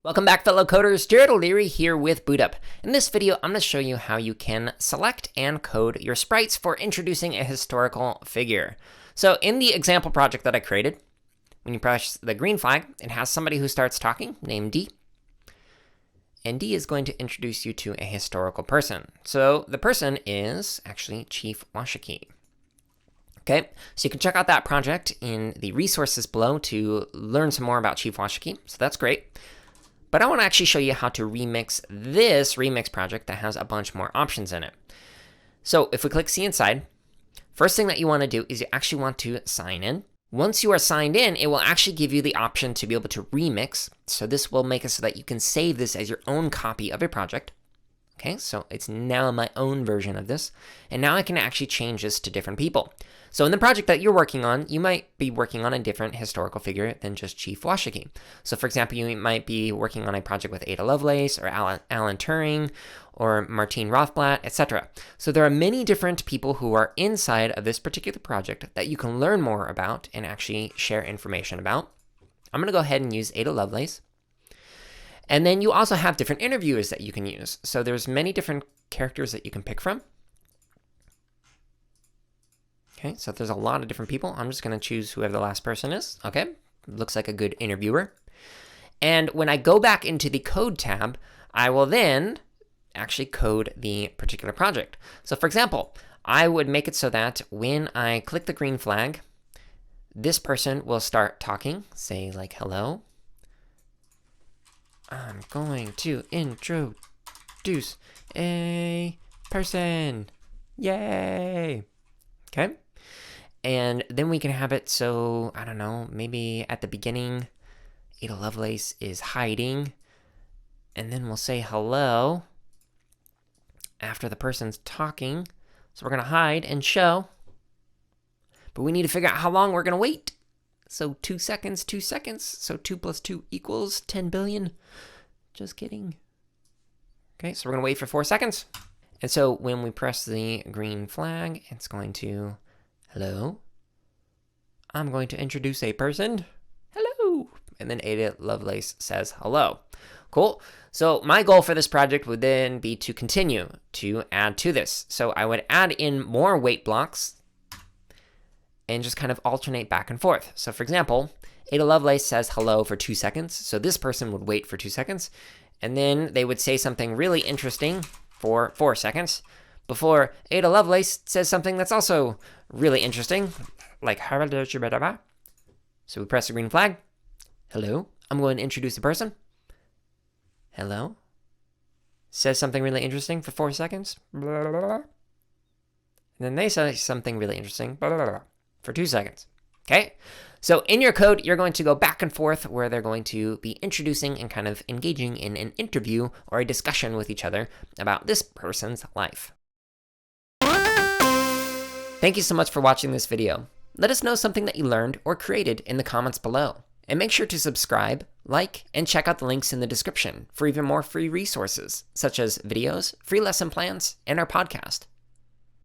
Welcome back, fellow coders. Jared O'Leary here with BootUp. In this video, I'm going to show you how you can select and code your sprites for introducing a historical figure. So in the example project that I created, when you press the green flag, it has somebody who starts talking named D. And D is going to introduce you to a historical person. So the person is actually Chief Washakie. Okay, so you can check out that project in the resources below to learn some more about Chief Washakie. So that's great. But I want to actually show you how to remix this remix project that has a bunch more options in it. So if we click See Inside, first thing that you want to do is you actually want to sign in. Once you are signed in, it will actually give you the option to be able to remix. So this will make it so that you can save this as your own copy of a project. Okay, so it's now my own version of this. And now I can actually change this to different people. So in the project that you're working on, you might be working on a different historical figure than just Chief Washakie. So for example, you might be working on a project with Ada Lovelace or Alan Turing or Martine Rothblatt, etc. So there are many different people who are inside of this particular project that you can learn more about and actually share information about. I'm going to go ahead and use Ada Lovelace. And then you also have different interviewers that you can use. So there's many different characters that you can pick from. Okay, so there's a lot of different people. I'm just going to choose whoever the last person is. Okay, looks like a good interviewer. And when I go back into the code tab, I will then actually code the particular project. So for example, I would make it so that when I click the green flag, this person will start talking, say like, hello. I'm going to introduce a person. Yay! Okay. And then we can have it so, I don't know, maybe at the beginning, Ada Lovelace is hiding. And then we'll say hello after the person's talking. So we're going to hide and show. But we need to figure out how long we're going to wait. So 2 seconds, 2 seconds. So 2 plus 2 equals 10 billion. Just kidding. Okay, so we're going to wait for 4 seconds. And so when we press the green flag, it's going to, hello. I'm going to introduce a person. Hello. And then Ada Lovelace says hello. Cool. So my goal for this project would then be to continue to add to this. So I would add in more wait blocks and just kind of alternate back and forth. So for example, Ada Lovelace says hello for 2 seconds. So this person would wait for 2 seconds. And then they would say something really interesting for 4 seconds before Ada Lovelace says something that's also really interesting, like, so we press the green flag. Hello, I'm going to introduce the person. Hello. Says something really interesting for 4 seconds. And then they say something really interesting for 2 seconds. Okay, so in your code, you're going to go back and forth where they're going to be introducing and kind of engaging in an interview or a discussion with each other about this person's life. Thank you so much for watching this video. Let us know something that you learned or created in the comments below. And make sure to subscribe, like, and check out the links in the description for even more free resources, such as videos, free lesson plans, and our podcast.